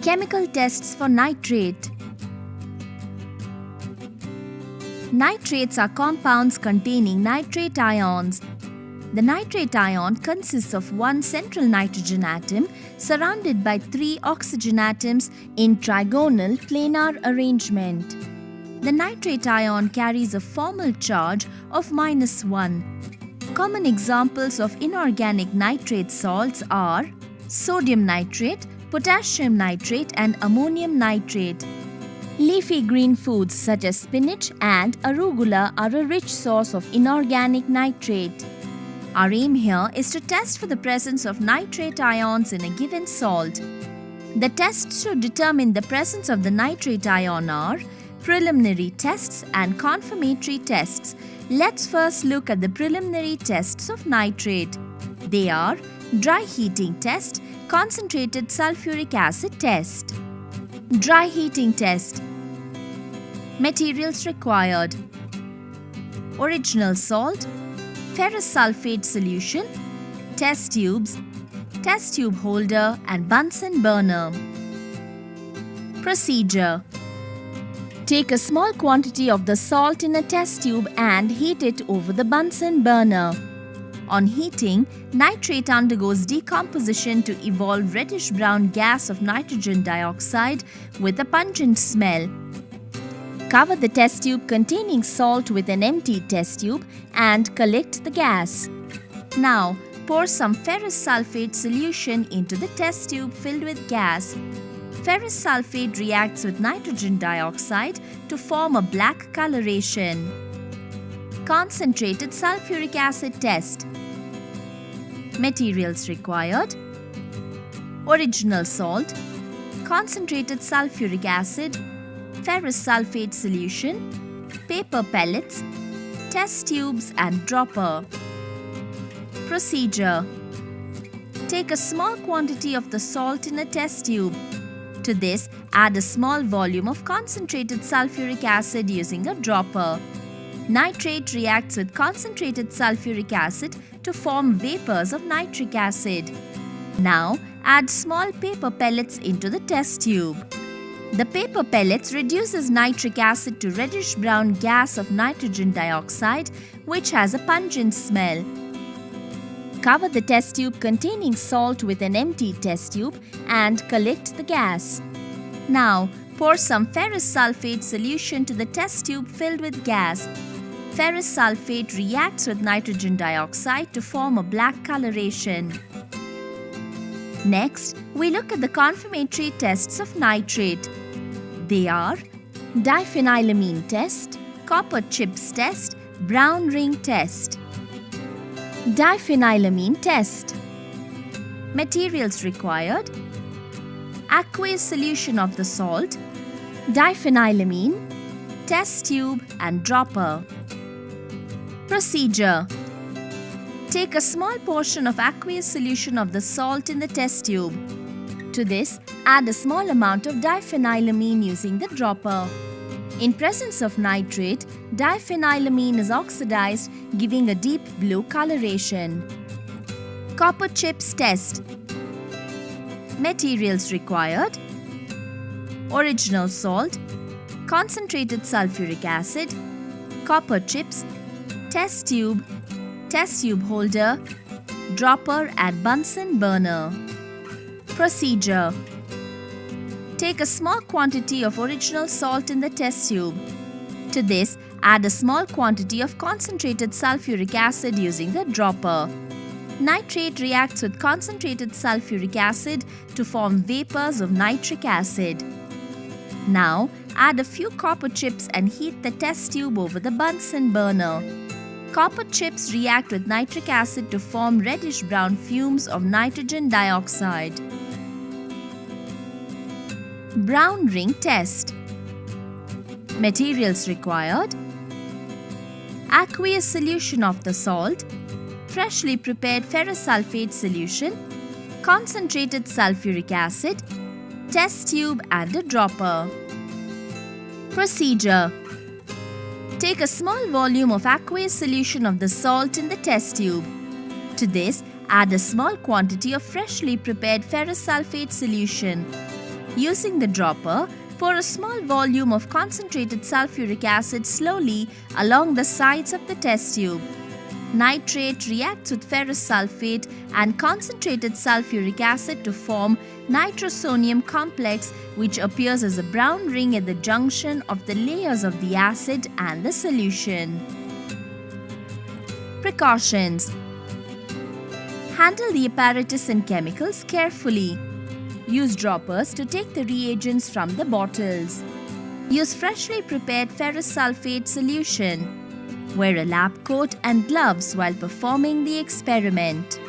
Chemical tests for nitrate. Nitrates are compounds containing nitrate ions. The nitrate ion consists of one central nitrogen atom surrounded by three oxygen atoms in trigonal planar arrangement. The nitrate ion carries a formal charge of -1. Common examples of inorganic nitrate salts are sodium nitrate, potassium nitrate and ammonium nitrate. Leafy green foods such as spinach and arugula are a rich source of inorganic nitrate. Our aim here is to test for the presence of nitrate ions in a given salt. The tests to determine the presence of the nitrate ion are preliminary tests and confirmatory tests. Let's first look at the preliminary tests of nitrate. They are dry heating test, concentrated sulfuric acid test. Dry heating test. Materials required: original salt, ferrous sulfate solution, test tubes, test tube holder and Bunsen burner. Procedure: take a small quantity of the salt in a test tube and heat it over the Bunsen burner. On heating, nitrate undergoes decomposition to evolve reddish-brown gas of nitrogen dioxide with a pungent smell. Cover the test tube containing salt with an empty test tube and collect the gas. Now, pour some ferrous sulfate solution into the test tube filled with gas. Ferrous sulfate reacts with nitrogen dioxide to form a black coloration. Concentrated sulfuric acid test. Materials required: original salt, concentrated sulfuric acid, ferrous sulfate solution, paper pellets, test tubes and dropper. Procedure: take a small quantity of the salt in a test tube. To this, add a small volume of concentrated sulfuric acid using a dropper. Nitrate reacts with concentrated sulfuric acid to form vapors of nitric acid. Now, add small paper pellets into the test tube. The paper pellets reduces nitric acid to reddish-brown gas of nitrogen dioxide, which has a pungent smell. Cover the test tube containing salt with an empty test tube and collect the gas. Now, pour some ferrous sulfate solution to the test tube filled with gas. Ferrous sulfate reacts with nitrogen dioxide to form a black coloration. Next, we look at the confirmatory tests of nitrate. They are diphenylamine test, copper chips test, brown ring test. Diphenylamine test. Materials required: aqueous solution of the salt, diphenylamine, test tube and dropper. Procedure: take a small portion of aqueous solution of the salt in the test tube. To this, add a small amount of diphenylamine using the dropper. In presence of nitrate, diphenylamine is oxidized, giving a deep blue coloration. Copper chips test. Materials required: original salt, concentrated sulfuric acid, copper chips, test tube holder, dropper and Bunsen burner. Procedure: take a small quantity of original salt in the test tube. To this, add a small quantity of concentrated sulfuric acid using the dropper. Nitrate reacts with concentrated sulfuric acid to form vapors of nitric acid. Now, add a few copper chips and heat the test tube over the Bunsen burner. Copper chips react with nitric acid to form reddish-brown fumes of nitrogen dioxide. Brown ring test. Materials required: aqueous solution of the salt, freshly prepared ferrous sulfate solution, concentrated sulfuric acid, test tube and a dropper. Procedure: take a small volume of aqueous solution of the salt in the test tube. To this, add a small quantity of freshly prepared ferrous sulfate solution. Using the dropper, pour a small volume of concentrated sulfuric acid slowly along the sides of the test tube. Nitrate reacts with ferrous sulfate and concentrated sulfuric acid to form nitrosonium complex, which appears as a brown ring at the junction of the layers of the acid and the solution. Precautions: handle the apparatus and chemicals carefully. Use droppers to take the reagents from the bottles. Use freshly prepared ferrous sulfate solution. Wear a lab coat and gloves while performing the experiment.